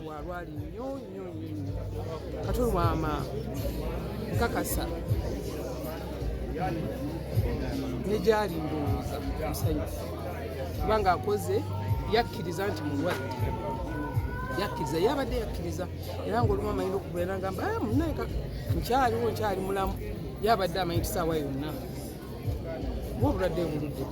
walwali nnyo Kato Lubwama kakasa ne gyali ndowooza musanyufu kubanga akoze yakkiriza nti mulwadde yakkiriza yabadde yakkiriza era ng'olumu amanyi okubeera ngamba munnaye nkyaliwo nkyali mulamu yabadde amanyi kisaawa yonna obulwadde buludde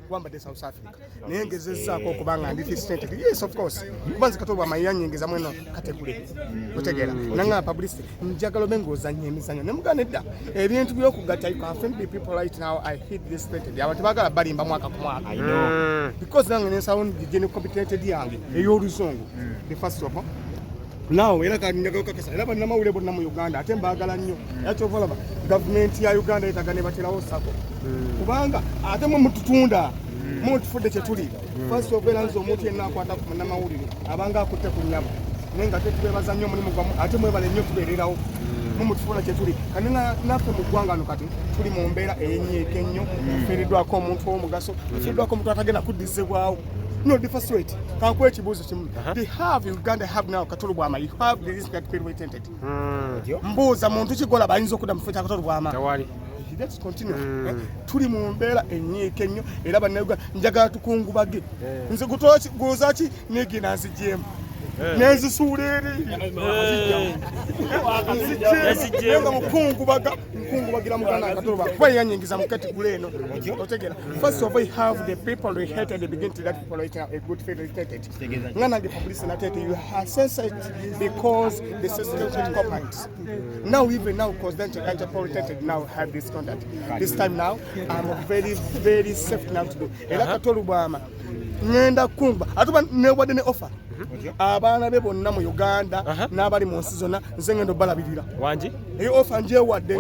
wambadde South Africa naye ngezezzaako okubanga ndi assistant. Yes, of course, kubanza Kato Lubwama yanyengeza mweno kategule otegeera nanga publicity njagala bengo ozanye emizanyo ne mugane dda ebintu by'okugatta. You can find the people right now. I hit this stated abantu bagala balimba mwaka ku mwaka. I know because nange ne sound gene competent yange ey'oluzungu the first of all now era kanyaga kakasa era bana mawule bonna mu Uganda ate mbagala nnyo yakyo volaba government ya Uganda etagane batirawo sako kubanga ate mu mututunda mu tufudde kye tuli first of all anzo omuntu yenna akwata ku na mawulire abanga akutte ku nyama nenga tetubebaza nnyo mulimu gwamu ate mwebale nnyo tubeererawo mu mutufuna kye tuli kanena naffe mu ggwanga no kati tuli mu mbeera enyeeke nnyo tufiiriddwako omuntu w'omugaso tufiiriddwako omuntu atagenda kuddizibwawo. No, the first wait. Can't quite choose him. They have Uganda have now Kato Lubwama. You have the respect period waited. Mboza Montuchi Gola Banzo could have put Kato Lubwama. Let's continue. Tuli mu mbeera enyeeke nnyo era bannayuganda njagala tukungubage. Nze kutochi gozachi neginansi jemu. Nezisuulere. Nenga mukungubagira muganda Kato Lubwama. Kwa yanyengiza mukati kuleno. Otegera. First of all, we have the people we hate at the beginning to that people right now a good faith related. None of the publicity that you have censored because the system compromise. Now even now because then to protected now have this contact. This time now I'm very very safe now to do. Era Kato Lubwama ngenda kumba atuba nobody ne offer. Abaana be bonna mu Uganda n'abali mu nsi zonna nze ngendo balabirira wangi eyo offer nje wadde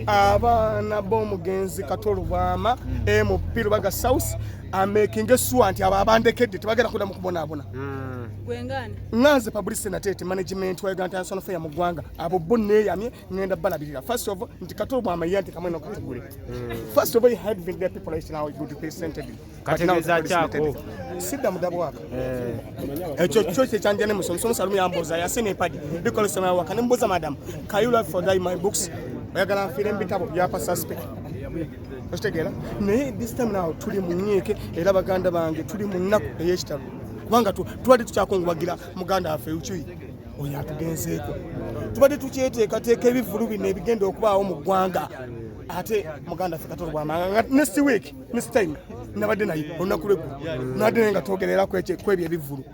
abaana b'omugenzi Kato Lubwama mupiira baga South amaking sure nti aba abandekedde tebagenda kuda mu kubonaabona gwengani nganze publicity na management wa Uganda National Fair mu ggwanga abo bonna yamye ngenda balabirira. First of all nti Kato Lubwama yanti kamwe no kategule. First of all you had been there people right now good represented kategeza chako sida mudabo wako ekyo choche chanje ne musomo Salumi yamboza yasene padi bikole sema waka ne mboza madam kayula for die my books oyagala mfire mbitabo yapa suspect ostegera ne this time now tuli munyeeke era baganda bange tuli munnaku eyekitalo kubanga twali tukyakungubagira muganda afe uchuyi oyo atugenzeeko tubadde tukyeteekateeka ebivulu bino ebigenda okubaawo mu ggwanga ate muganda afe Kato Lubwama next week next time nabadde naye olunaku lweggu nabadde nga twogerera kwebyo ebivulu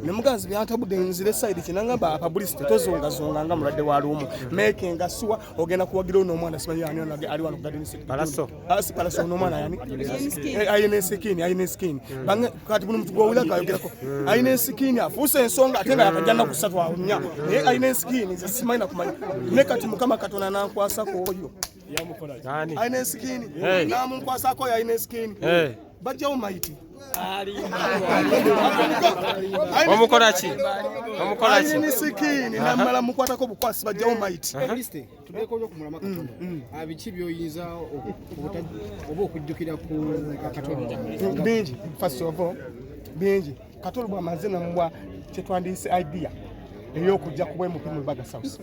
ne muganzi byantabudde nzire side kinangamba publicity tozongazonga nga mulwadde wa lumu making sure ogenda kuwagira ono omwana simanyi ani ono ali wano garden city palaso palaso ono omwana yani ayine skin bange kati buno mtu gwawula kayogerako ayine skin afuuse ensonga atenga yakajana kusatu awunya ayine skin simanyi nakumanya ne kati mukama Katonda nankwasako oyo nani ayine skin namunkwasako ayine skin bajjawo maiti omukolachi ayine sikini namala mukwatako bukwasi bajjawo maiti tudeko yo kumulama Katonda abiki byoyinza oba okujjukira ku Kato Lubwama bingi. First of all bingi Kato Lubwama nze namubwa kyetwandiyise idea ey'okujja kuba mupimu baga South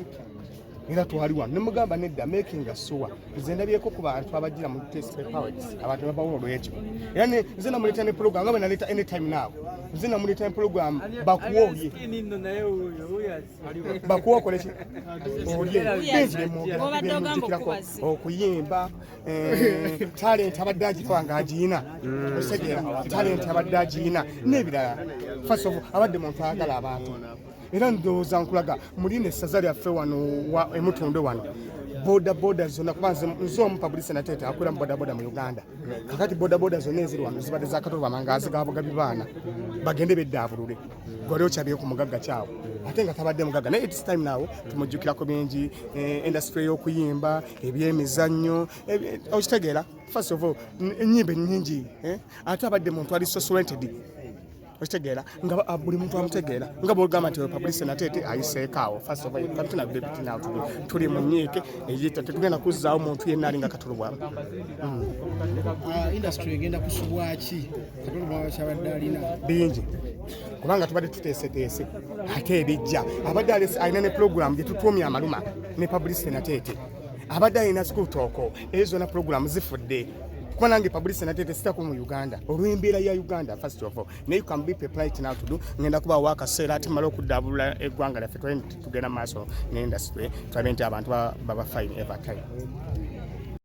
era twali wano ne mugamba nedda making sure nze ndabyeko ku bantu abagira mu test powers abantu babawolo ekyo era nze namuleta ne program nga naleta anytime now nze namuleta ne program bakuwoye bakuwokole ki okuyimba talent abadde agitwanga agiina osegera talent abadde agiina n'ebirala. First of all abadde muntu agala abantu era ndowooza nkulaga muline essaza lyaffe wano emutunde wano boda zonna kubanze nze omupublicity natete akola mu boda mu Uganda kakati boda zonna eziri wano zibadde za Kato Lubwama ngazigabugabi baana bagende beddaabulule gwali okyabye ku mugagga kyawo ate nga tabadde mugagga naye it's time now tumujjukirako bingi industry y'okuyimba ebyemizannyo okitegeera. First of all ennyimba ennyingi ate abadde muntu ali so oriented okitegeera nga buli muntu amutegeera nga bwogamba nti publicity natete ayiseekaawo first of all kapitana debit now tuli mu nyiike eyita tetugenda kuzzaawo muntu yenna alinga Kato Lubwama. Industry egenda kusubwa ki Kato Lubwama kyabadde alina bingi kubanga tubadde tuteeseteese ate ebijja abadde alina ne program gye tutuumya amaluma ne publicity natete abadde alina school tooko ezo zonna program zifudde kuba nange publicity natete sitako mu Uganda olw'embeera ya Uganda first of all naye you can be prepared now to do ngenda kuba wakaseera ate mala okuddabulula eggwanga lyaffe tugenda maaso ne industry tulabe nti abantu baba fine every time.